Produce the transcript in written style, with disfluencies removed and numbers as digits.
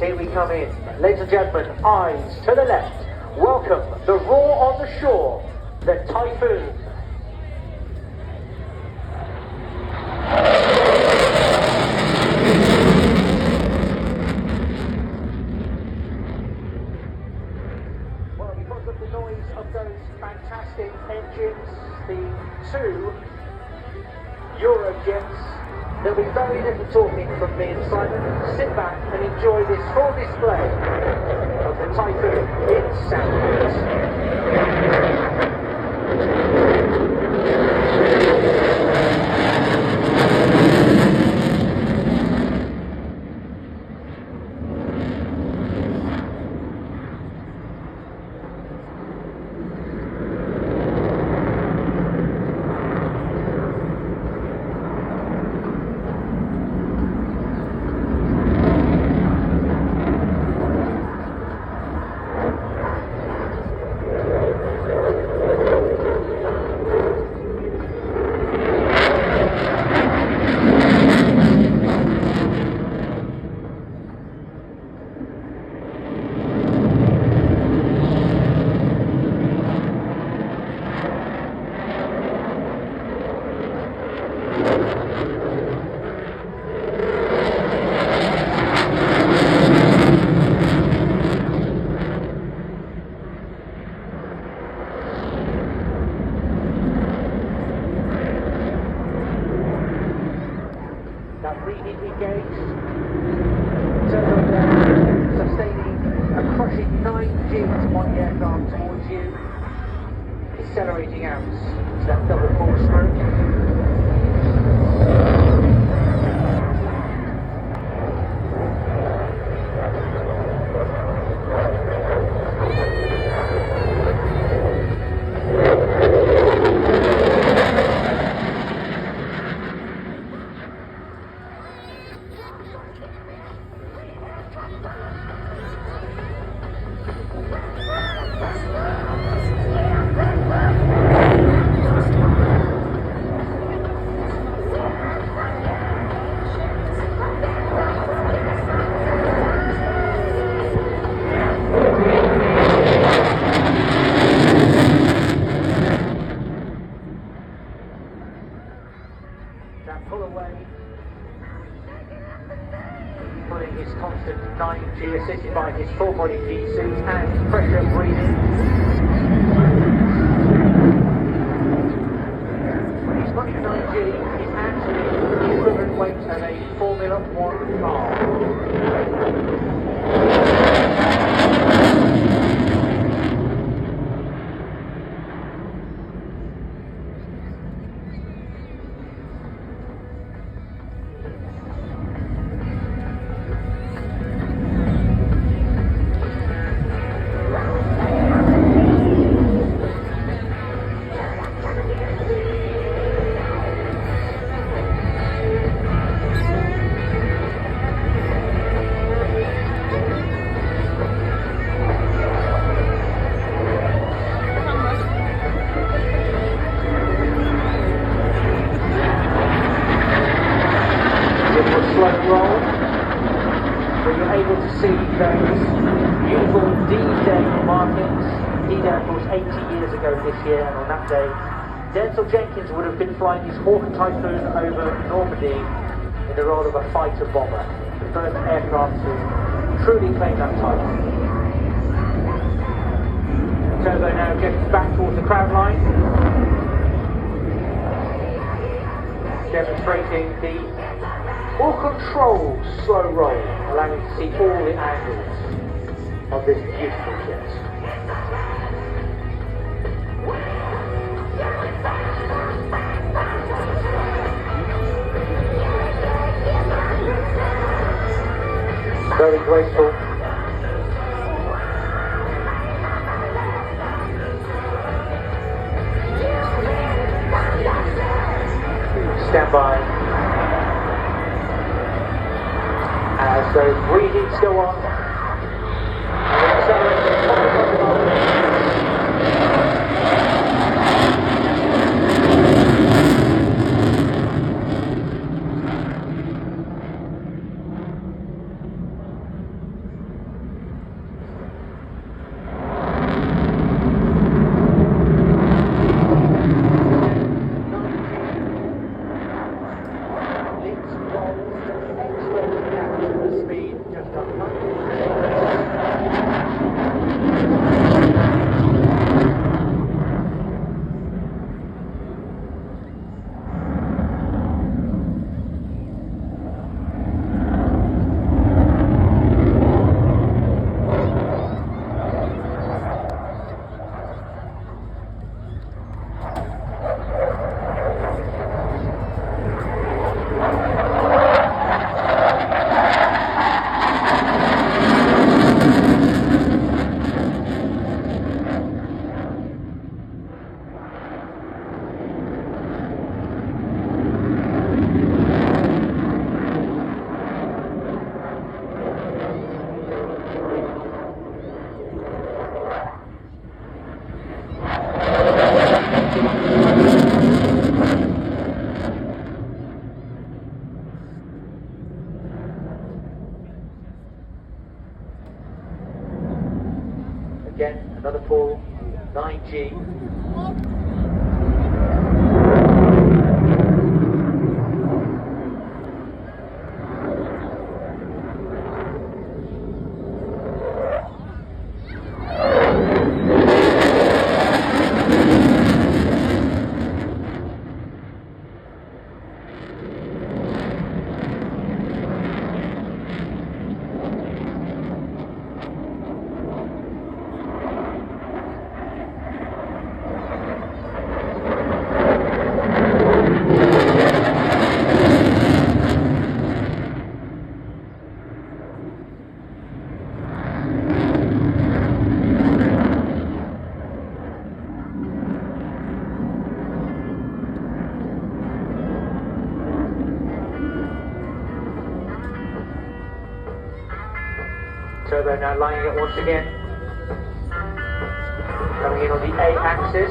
Here we come in. Ladies and gentlemen, eyes to the left. Welcome, the roar on the shore, the Typhoon. Well, because of the noise of those fantastic engines, the two Eurojets, there'll be very little talking from me and Simon. Sit back and enjoy this full display of the Typhoon in Southport. That reheat engaged, turbo down, sustaining a crushing 9 Gs on the aircraft towards you, accelerating out to that double four-stroke. That pull away, pulling his constant 9G, assisted by his full body G suit and pressure breathing. When he's running 9G, he's actually the equivalent weight of a Formula 1 car. Slow roll, so you're able to see those beautiful D-Day markings. D-Day, of course, 80 years ago this year, and on that day, Denzel Jenkins would have been flying his Hawk Typhoon over Normandy in the role of a fighter bomber, the first aircraft to truly claim that title. Turbo now gets back towards the crowd line, demonstrating the full controlled slow roll, allowing you to see all the angles of this beautiful jet. Very graceful. Stand by. As those reheats go on, Again, another pull, 9G. Turbo now lining it once again. Coming in on the A axis.